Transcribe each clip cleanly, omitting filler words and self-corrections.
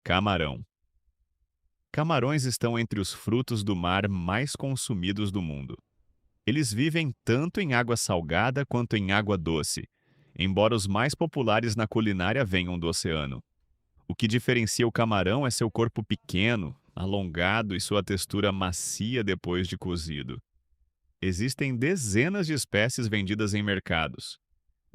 Camarão. Camarões estão entre os frutos do mar mais consumidos do mundo. Eles vivem tanto em água salgada quanto em água doce, embora os mais populares na culinária venham do oceano. O que diferencia o camarão é seu corpo pequeno, alongado e sua textura macia depois de cozido. Existem dezenas de espécies vendidas em mercados,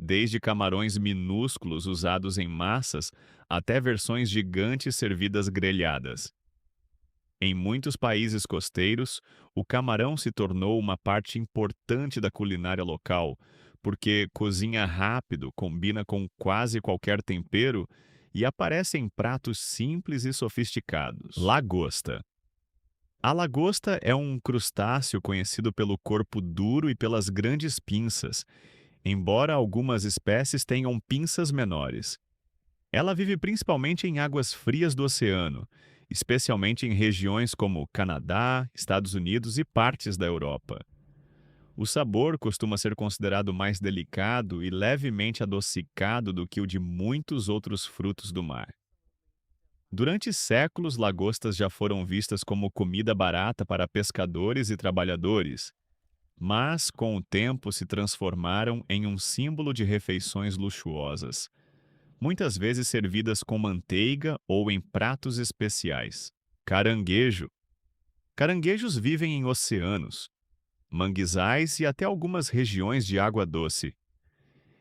desde camarões minúsculos usados em massas até versões gigantes servidas grelhadas. Em muitos países costeiros, o camarão se tornou uma parte importante da culinária local, porque cozinha rápido, combina com quase qualquer tempero e aparece em pratos simples e sofisticados. Lagosta. A lagosta é um crustáceo conhecido pelo corpo duro e pelas grandes pinças, embora algumas espécies tenham pinças menores. Ela vive principalmente em águas frias do oceano, especialmente em regiões como Canadá, Estados Unidos e partes da Europa. O sabor costuma ser considerado mais delicado e levemente adocicado do que o de muitos outros frutos do mar. Durante séculos, lagostas já foram vistas como comida barata para pescadores e trabalhadores, mas com o tempo se transformaram em um símbolo de refeições luxuosas, muitas vezes servidas com manteiga ou em pratos especiais. Caranguejo. Caranguejos vivem em oceanos, manguezais e até algumas regiões de água doce.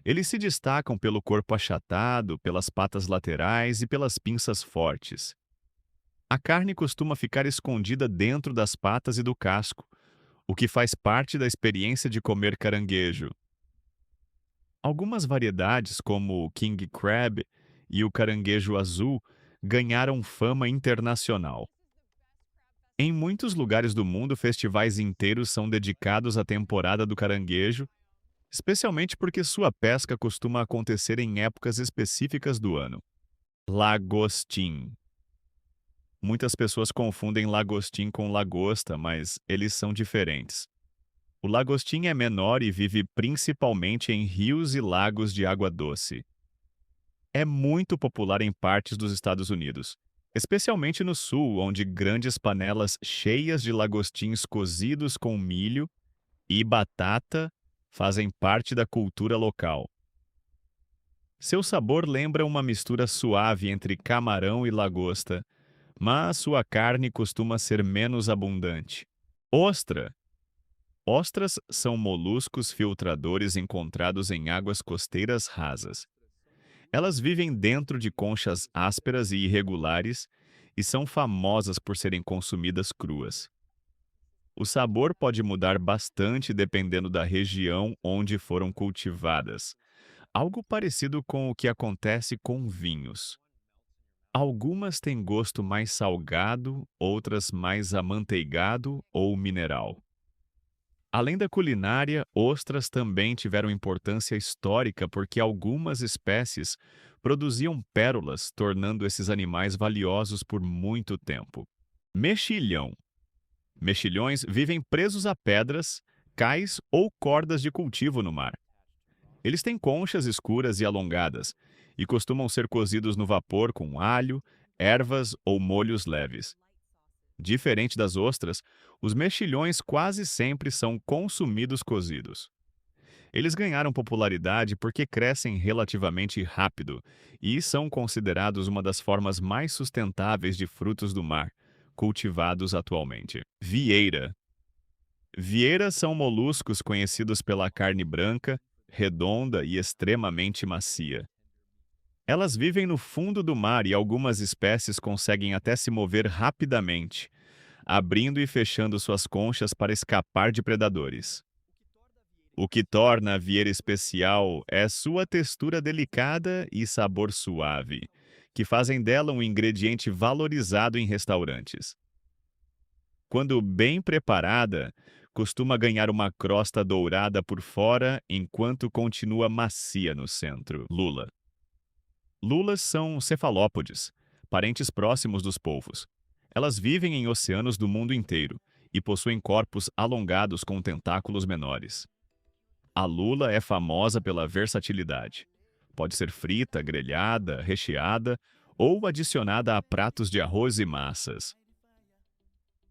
Eles se destacam pelo corpo achatado, pelas patas laterais e pelas pinças fortes. A carne costuma ficar escondida dentro das patas e do casco, o que faz parte da experiência de comer caranguejo. Algumas variedades, como o King Crab e o caranguejo azul, ganharam fama internacional. Em muitos lugares do mundo, festivais inteiros são dedicados à temporada do caranguejo, especialmente porque sua pesca costuma acontecer em épocas específicas do ano. Lagostim. Muitas pessoas confundem lagostim com lagosta, mas eles são diferentes. O lagostim é menor e vive principalmente em rios e lagos de água doce. É muito popular em partes dos Estados Unidos, especialmente no sul, onde grandes panelas cheias de lagostins cozidos com milho e batata fazem parte da cultura local. Seu sabor lembra uma mistura suave entre camarão e lagosta, mas sua carne costuma ser menos abundante. Ostra. Ostras são moluscos filtradores encontrados em águas costeiras rasas. Elas vivem dentro de conchas ásperas e irregulares e são famosas por serem consumidas cruas. O sabor pode mudar bastante dependendo da região onde foram cultivadas, algo parecido com o que acontece com vinhos. Algumas têm gosto mais salgado, outras mais amanteigado ou mineral. Além da culinária, ostras também tiveram importância histórica porque algumas espécies produziam pérolas, tornando esses animais valiosos por muito tempo. Mexilhão. Mexilhões vivem presos a pedras, cais ou cordas de cultivo no mar. Eles têm conchas escuras e alongadas e costumam ser cozidos no vapor com alho, ervas ou molhos leves. Diferente das ostras, os mexilhões quase sempre são consumidos cozidos. Eles ganharam popularidade porque crescem relativamente rápido e são considerados uma das formas mais sustentáveis de frutos do mar, cultivados atualmente. Vieira. Vieiras são moluscos conhecidos pela carne branca, redonda e extremamente macia. Elas vivem no fundo do mar e algumas espécies conseguem até se mover rapidamente, abrindo e fechando suas conchas para escapar de predadores. O que torna a vieira especial é sua textura delicada e sabor suave, que fazem dela um ingrediente valorizado em restaurantes. Quando bem preparada, costuma ganhar uma crosta dourada por fora enquanto continua macia no centro. Lula. Lulas são cefalópodes, parentes próximos dos polvos. Elas vivem em oceanos do mundo inteiro e possuem corpos alongados com tentáculos menores. A lula é famosa pela versatilidade. Pode ser frita, grelhada, recheada ou adicionada a pratos de arroz e massas.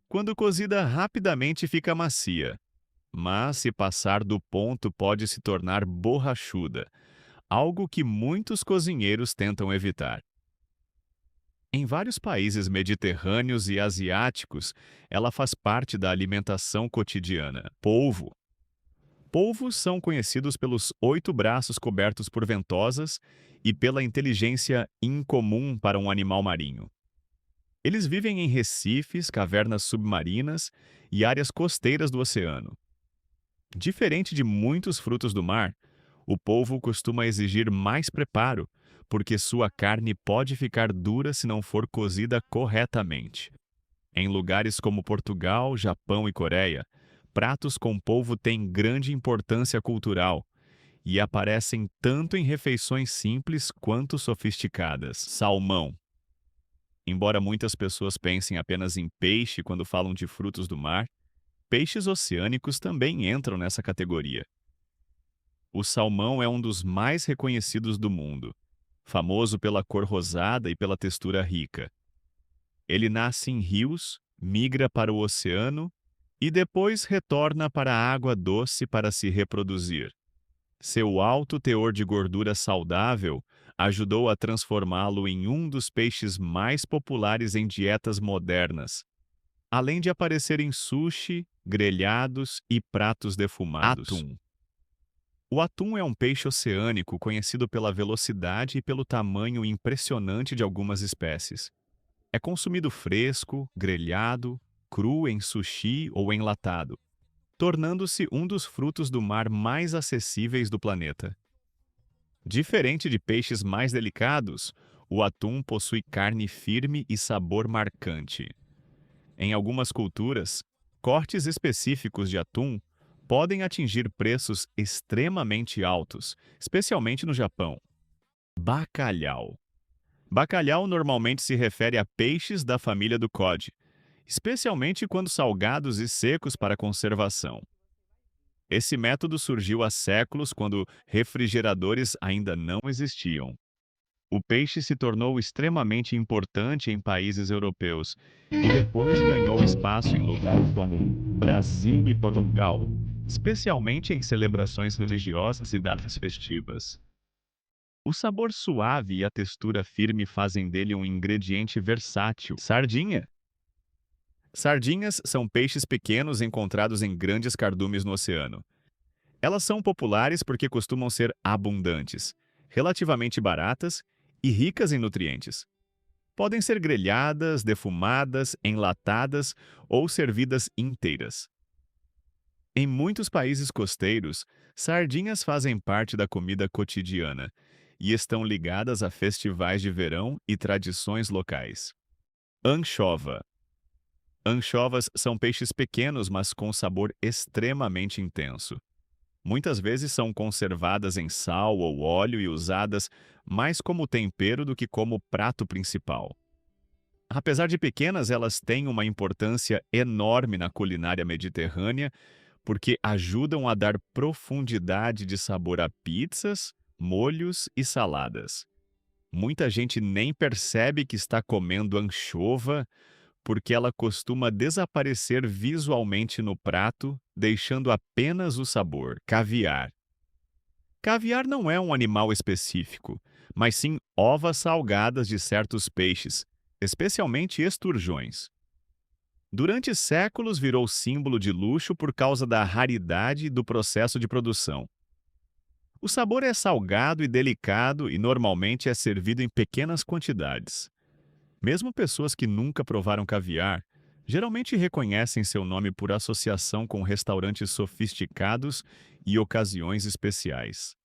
Quando cozida, rapidamente fica macia, mas se passar do ponto pode se tornar borrachuda, algo que muitos cozinheiros tentam evitar. Em vários países mediterrâneos e asiáticos, ela faz parte da alimentação cotidiana. Polvo. Polvos são conhecidos pelos 8 braços cobertos por ventosas e pela inteligência incomum para um animal marinho. Eles vivem em recifes, cavernas submarinas e áreas costeiras do oceano. Diferente de muitos frutos do mar, o polvo costuma exigir mais preparo, porque sua carne pode ficar dura se não for cozida corretamente. Em lugares como Portugal, Japão e Coreia, pratos com polvo têm grande importância cultural e aparecem tanto em refeições simples quanto sofisticadas. Salmão. Embora muitas pessoas pensem apenas em peixe quando falam de frutos do mar, peixes oceânicos também entram nessa categoria. O salmão é um dos mais reconhecidos do mundo, famoso pela cor rosada e pela textura rica. Ele nasce em rios, migra para o oceano e depois retorna para a água doce para se reproduzir. Seu alto teor de gordura saudável ajudou a transformá-lo em um dos peixes mais populares em dietas modernas, além de aparecer em sushi, grelhados e pratos defumados. Atum. O atum é um peixe oceânico conhecido pela velocidade e pelo tamanho impressionante de algumas espécies. É consumido fresco, grelhado, cru em sushi ou enlatado, tornando-se um dos frutos do mar mais acessíveis do planeta. Diferente de peixes mais delicados, o atum possui carne firme e sabor marcante. Em algumas culturas, cortes específicos de atum podem atingir preços extremamente altos, especialmente no Japão. Bacalhau. Bacalhau normalmente se refere a peixes da família do cod, especialmente quando salgados e secos para conservação. Esse método surgiu há séculos quando refrigeradores ainda não existiam. O peixe se tornou extremamente importante em países europeus e depois ganhou espaço em lugares como Brasil e Portugal, especialmente em celebrações religiosas e datas festivas. O sabor suave e a textura firme fazem dele um ingrediente versátil. Sardinha. Sardinhas são peixes pequenos encontrados em grandes cardumes no oceano. Elas são populares porque costumam ser abundantes, relativamente baratas e ricas em nutrientes. Podem ser grelhadas, defumadas, enlatadas ou servidas inteiras. Em muitos países costeiros, sardinhas fazem parte da comida cotidiana e estão ligadas a festivais de verão e tradições locais. Anchova. Anchovas são peixes pequenos, mas com sabor extremamente intenso. Muitas vezes são conservadas em sal ou óleo e usadas mais como tempero do que como prato principal. Apesar de pequenas, elas têm uma importância enorme na culinária mediterrânea porque ajudam a dar profundidade de sabor a pizzas, molhos e saladas. Muita gente nem percebe que está comendo anchova porque ela costuma desaparecer visualmente no prato, deixando apenas o sabor. Caviar. Caviar não é um animal específico, mas sim ovas salgadas de certos peixes, especialmente esturjões. Durante séculos virou símbolo de luxo por causa da raridade do processo de produção. O sabor é salgado e delicado e normalmente é servido em pequenas quantidades. Mesmo pessoas que nunca provaram caviar, geralmente reconhecem seu nome por associação com restaurantes sofisticados e ocasiões especiais.